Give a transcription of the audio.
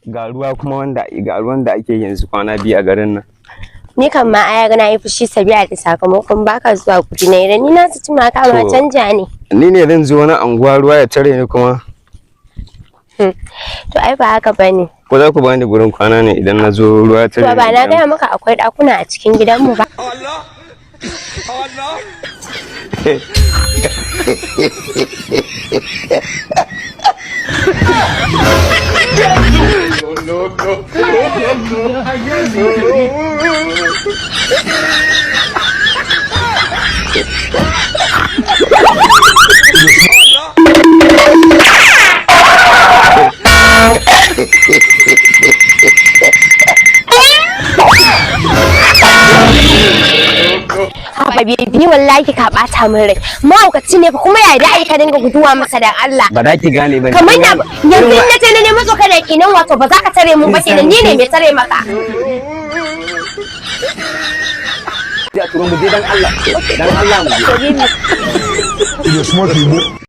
ga ruwa kuma ga ruwan da ake yanzu kwana biyu a garin nan. Ni kan ma aya ga na yi fushi sabiya da sakamakon baka zuwa guri na idan ni na su ma ka ma canja ne. Ni ne zan zo wani anguwa ruwa ya tare ni kuma. To ai ba haka bane. Ko za ku bani gurin kwana ne idan na zo ruwa ya tare ni? To ba na gaya maka akwai ɗakuna a cikin gidanmu ba. Allah! Allah! No, Ni wallahi ka bata min rai. Mahaukaci ne fa kuma ya da ai ka dinga guduwa masa dan Allah. Ba da ki gane ba. Kamar na yanzu na ce na nemi tsoka da kinan wato ba za ka tare mun ba kenan ni ne mai tare maka. Ya turo mu dan Allah. Dan Allah mu.